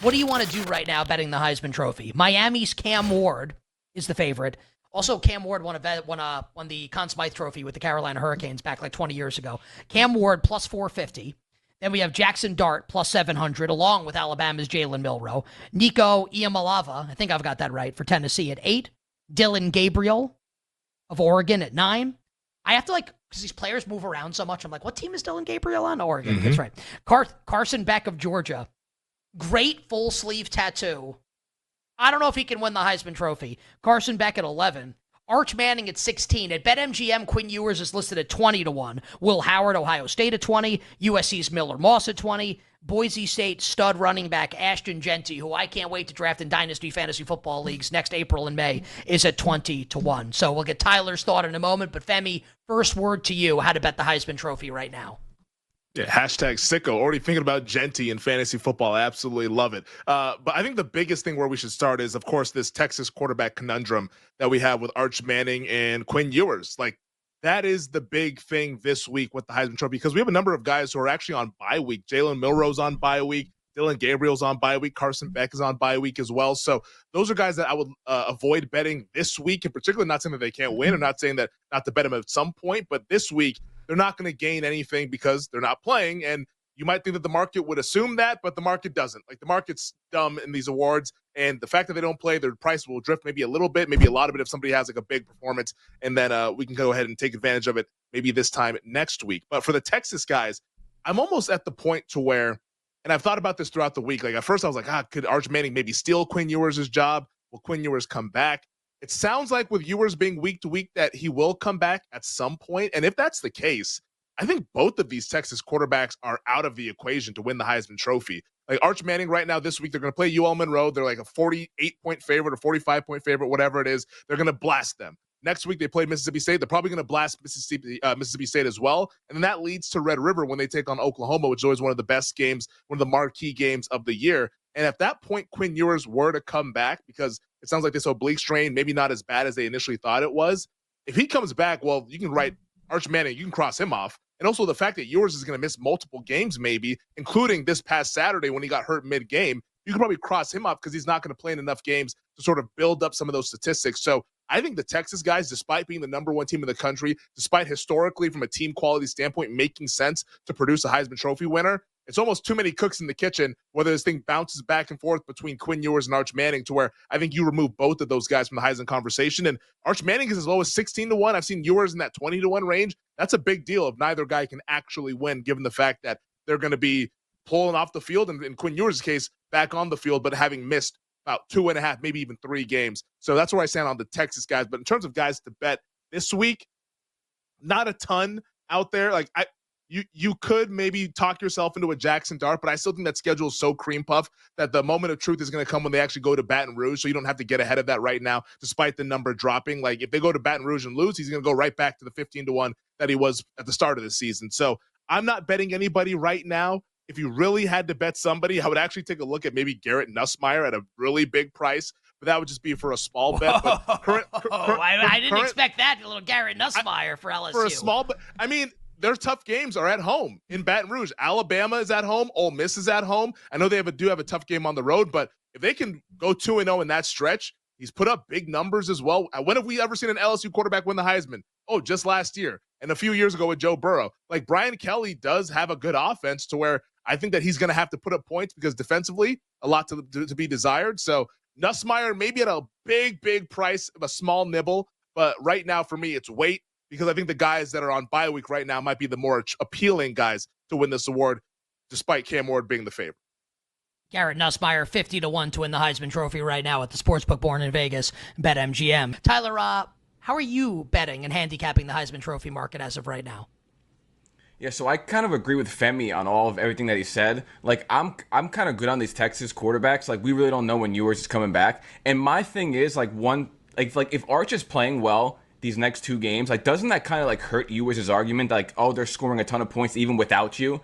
What do you want to do right now betting the Heisman Trophy? Miami's Cam Ward is the favorite. Also, Cam Ward won the Conn Smythe Trophy with the Carolina Hurricanes back like 20 years ago. Cam Ward plus 450. Then we have Jackson Dart plus 700, along with Alabama's Jalen Milroe. Nico Iamaleava, I think I've got that right, for Tennessee at 8. Dylan Gabriel of Oregon at 9. I have to because these players move around so much. I'm like, what team is Dylan Gabriel on? Oregon. Mm-hmm. That's right. Carson Beck of Georgia. Great full sleeve tattoo. I don't know if he can win the Heisman Trophy. Carson Beck at 11. Arch Manning at 16. At BetMGM, Quinn Ewers is listed at 20-1. Will Howard, Ohio State at 20. USC's Miller Moss at 20. Boise State stud running back Ashton Jeanty, who I can't wait to draft in Dynasty Fantasy Football Leagues next April and May, is at 20-1. So we'll get Tyler's thought in a moment. But Femi, first word to you, how to bet the Heisman Trophy right now. Yeah, hashtag sicko. Already thinking about Jeanty in fantasy football. I absolutely love it. But I think the biggest thing where we should start is, of course, this Texas quarterback conundrum that we have with Arch Manning and Quinn Ewers. That is the big thing this week with the Heisman Trophy, because we have a number of guys who are actually on bye week. Jalen Milroe's on bye week. Dylan Gabriel's on bye week. Carson Beck is on bye week as well. So those are guys that I would avoid betting this week, in particular. Not saying that they can't win. I'm not saying that not to bet them at some point, but this week, they're not going to gain anything because they're not playing. And you might think that the market would assume that, but the market doesn't. The market's dumb in these awards. And the fact that they don't play, their price will drift maybe a little bit, maybe a lot of it if somebody has a big performance. And then we can go ahead and take advantage of it maybe this time next week. But for the Texas guys, I'm almost at the point to where, and I've thought about this throughout the week. At first I was like, could Arch Manning maybe steal Quinn Ewers' job? Will Quinn Ewers come back? It sounds like with Ewers being week to week that he will come back at some point. And if that's the case, I think both of these Texas quarterbacks are out of the equation to win the Heisman Trophy. Arch Manning right now this week, they're going to play UL Monroe. They're a 48-point favorite or 45-point favorite, whatever it is. They're going to blast them. Next week, they play Mississippi State. They're probably going to blast Mississippi State as well. And then that leads to Red River when they take on Oklahoma, which is always one of the best games, one of the marquee games of the year. And at that point, Quinn Ewers were to come back, because it sounds like this oblique strain, maybe not as bad as they initially thought it was. If he comes back, well, you can write Arch Manning, you can cross him off. And also the fact that Ewers is going to miss multiple games maybe, including this past Saturday when he got hurt mid-game, you can probably cross him off because he's not going to play in enough games to sort of build up some of those statistics. So I think the Texas guys, despite being the number one team in the country, despite historically from a team quality standpoint making sense to produce a Heisman Trophy winner, it's almost too many cooks in the kitchen, whether this thing bounces back and forth between Quinn Ewers and Arch Manning, to where I think you remove both of those guys from the Heisman conversation. And Arch Manning is as low as 16-1. I've seen Ewers in that 20-1 range. That's a big deal if neither guy can actually win, given the fact that they're going to be pulling off the field, and in Quinn Ewers' case, back on the field, but having missed about 2.5, maybe even 3 games. So that's where I stand on the Texas guys. But in terms of guys to bet this week, not a ton out there. You could maybe talk yourself into a Jackson Dart, but I still think that schedule is so cream puff that the moment of truth is going to come when they actually go to Baton Rouge, so you don't have to get ahead of that right now, despite the number dropping. If they go to Baton Rouge and lose, he's going to go right back to the 15-1 that he was at the start of the season. So I'm not betting anybody right now. If you really had to bet somebody, I would actually take a look at maybe Garrett Nussmeier at a really big price, but that would just be for a small bet. But I didn't expect that, a little Garrett Nussmeier for LSU. For a small bet. I mean, their tough games are at home in Baton Rouge. Alabama is at home. Ole Miss is at home. I know they do have a tough game on the road, but if they can go 2-0 in that stretch, he's put up big numbers as well. When have we ever seen an LSU quarterback win the Heisman? Oh, just last year. And a few years ago with Joe Burrow. Brian Kelly does have a good offense to where I think that he's going to have to put up points, because defensively, a lot to be desired. So Nussmeier maybe at a big price of a small nibble. But right now for me, it's wait, because I think the guys that are on bye week right now might be the more appealing guys to win this award, despite Cam Ward being the favorite. Garrett Nussmeier, 50-1 to win the Heisman Trophy right now at the Sportsbook born in Vegas, BetMGM. Tyler, how are you betting and handicapping the Heisman Trophy market as of right now? Yeah, so I kind of agree with Femi on all of everything that he said. I'm kind of good on these Texas quarterbacks. We really don't know when Ewers is coming back. And my thing is, if Arch is playing well these next 2 games, doesn't that kind of hurt Ewers' argument? They're scoring a ton of points even without you.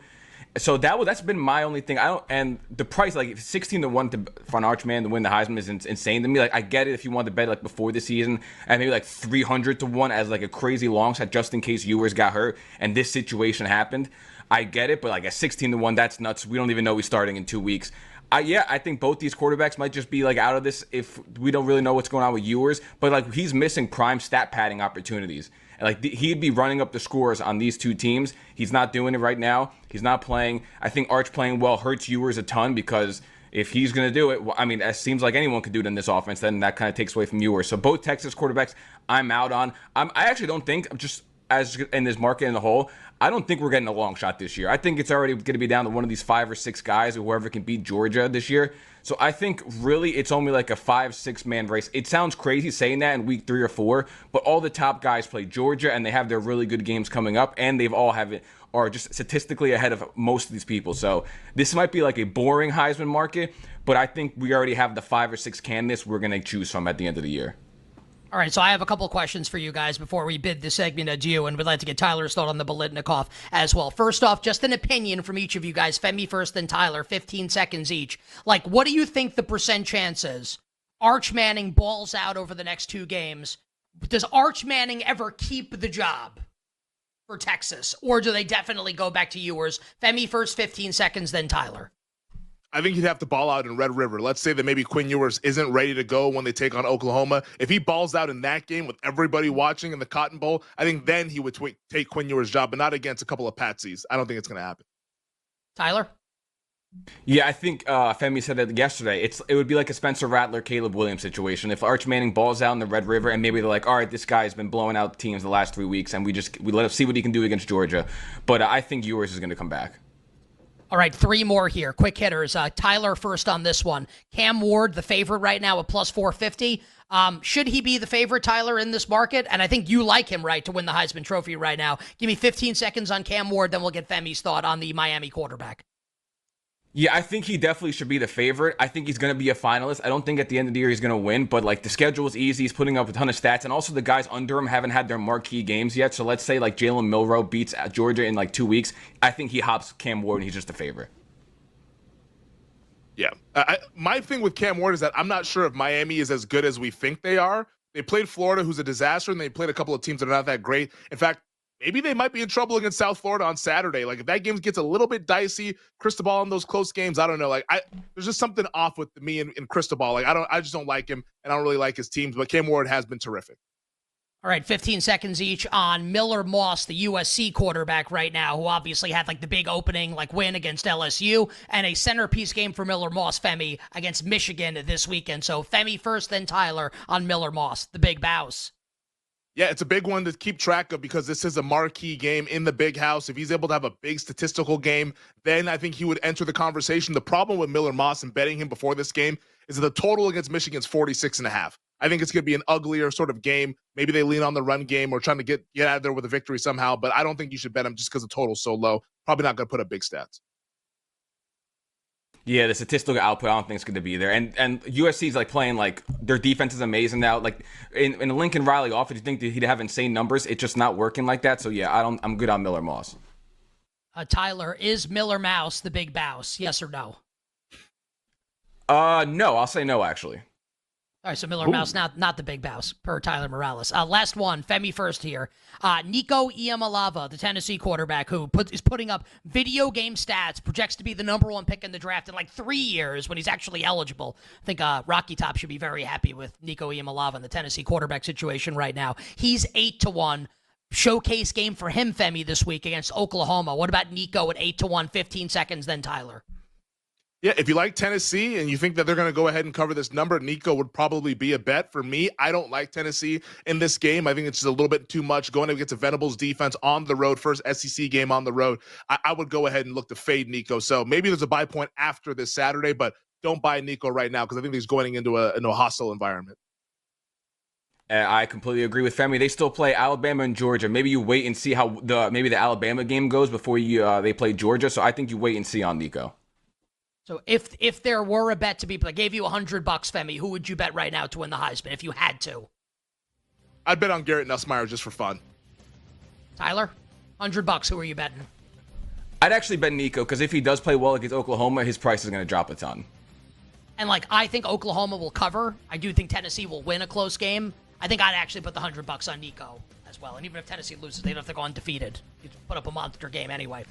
So that's been my only thing. And the price, 16-1 for an Arch Man to win the Heisman is insane to me. I get it if you want to bet before the season, and maybe 300-1 as a crazy long shot just in case Ewers got hurt and this situation happened. I get it, but at 16-1, that's nuts. We don't even know he's starting in 2 weeks. I think both these quarterbacks might just be like out of this if we don't really know what's going on with Ewers. But like he's missing prime stat padding opportunities. And like he'd be running up the scores on these two teams. He's not doing it right now. He's not playing. I think Arch playing well hurts Ewers a ton because if he's going to do it, well, I mean, it seems like anyone could do it in this offense. Then that kind of takes away from Ewers. So both Texas quarterbacks, I'm out on. I actually don't think just as in this market in the whole, I don't think we're getting a long shot this year. I think it's already going to be down to one of these 5 or 6 guys or whoever can beat Georgia this year. So I think really it's only like a 5-6 man race. It sounds crazy saying that in week 3 or 4, but all the top guys play Georgia and they have their really good games coming up, and they've all have it are just statistically ahead of most of these people. So this might be like a boring Heisman market, but I think we already have the 5 or 6 candidates we're going to choose from at the end of the year. All right, so I have a couple of questions for you guys before we bid this segment adieu, and we'd like to get Tyler's thought on the Biletnikoff as well. First off, just an opinion from each of you guys. Femi first, then Tyler, 15 seconds each. Like, what do you think the percent chance is? Arch Manning balls out over the next 2 games. Does Arch Manning ever keep the job for Texas, or do they definitely go back to Ewers? Femi first, 15 seconds, then Tyler. I think he'd have to ball out in Red River. Let's say that maybe Quinn Ewers isn't ready to go when they take on Oklahoma. If he balls out in that game with everybody watching in the Cotton Bowl, I think then he would take Quinn Ewers' job, but not against a couple of patsies. I don't think it's going to happen. Tyler? Yeah, I think Femi said it yesterday. It would be like a Spencer Rattler, Caleb Williams situation. If Arch Manning balls out in the Red River and maybe they're like, all right, this guy's been blowing out teams the last 3 weeks and we let him see what he can do against Georgia. But I think Ewers is going to come back. All right, 3 more here. Quick hitters. Tyler first on this one. Cam Ward, the favorite right now at plus 450. Should he be the favorite, Tyler, in this market? And I think you like him, right, to win the Heisman Trophy right now. Give me 15 seconds on Cam Ward, then we'll get Femi's thought on the Miami quarterback. Yeah, I think he definitely should be the favorite. I think he's going to be a finalist. I don't think at the end of the year he's going to win, but like the schedule is easy. He's putting up a ton of stats, and also the guys under him haven't had their marquee games yet. So let's say like Jalen Milroe beats Georgia in like 2 weeks. I think he hops Cam Ward, and he's just a favorite. Yeah. My thing with Cam Ward is that I'm not sure if Miami is as good as we think they are. They played Florida, who's a disaster, and they played a couple of teams that are not that great. In fact, maybe they might be in trouble against South Florida on Saturday. Like, if that game gets a little bit dicey, Cristobal in those close games, I don't know. Like, there's just something off with me in Cristobal. Like, I just don't like him, and I don't really like his teams. But Cam Ward has been terrific. All right, 15 seconds each on Miller Moss, the USC quarterback right now, who obviously had like the big opening like win against LSU, and a centerpiece game for Miller Moss, Femi, against Michigan this weekend. So Femi first, then Tyler on Miller Moss, the big bouse. Yeah, it's a big one to keep track of because this is a marquee game in the big house. If he's able to have a big statistical game, then I think he would enter the conversation. The problem with Miller Moss and betting him before this game is that the total against Michigan's 46.5. I think it's going to be an uglier sort of game. Maybe they lean on the run game or trying to get out of there with a victory somehow, but I don't think you should bet him just because the total's so low. Probably not going to put up big stats. Yeah, the statistical output, I don't think it's going to be there. And USC's like playing like their defense is amazing now. Like in the Lincoln Riley offense, you think that he'd have insane numbers. It's just not working like that. So yeah, I'm good on Miller Moss. Tyler, is Miller Mouse the big bouse? Yes or no? No, I'll say no actually. All right, so Miller Mouse, not the big bouse, per Tyler Morales. Last one, Femi first here. Nico Iamaleava, the Tennessee quarterback, who is putting up video game stats, projects to be the number 1 pick in the draft in like 3 years when he's actually eligible. I think Rocky Top should be very happy with Nico Iamaleava and the Tennessee quarterback situation right now. He's 8-1. Showcase game for him, Femi, this week against Oklahoma. What about Nico at 8-1, 15 seconds, then Tyler? Yeah, if you like Tennessee and you think that they're going to go ahead and cover this number, Nico would probably be a bet. For me, I don't like Tennessee in this game. I think it's just a little bit too much going against a Venables defense on the road, first SEC game on the road. I would go ahead and look to fade Nico. So maybe there's a buy point after this Saturday, but don't buy Nico right now because I think he's going into a hostile environment. I completely agree with Femi. They still play Alabama and Georgia. Maybe you wait and see how the Alabama game goes before they play Georgia. So I think you wait and see on Nico. So if there were a bet to be, I gave you $100, Femi, who would you bet right now to win the Heisman if you had to? I'd bet on Garrett Nussmeier just for fun. Tyler, $100, who are you betting? I'd actually bet Nico because if he does play well against Oklahoma, his price is going to drop a ton. And I think Oklahoma will cover. I do think Tennessee will win a close game. I think I'd actually put the $100 on Nico as well. And even if Tennessee loses, they don't have to go undefeated. You put up a monster game anyway.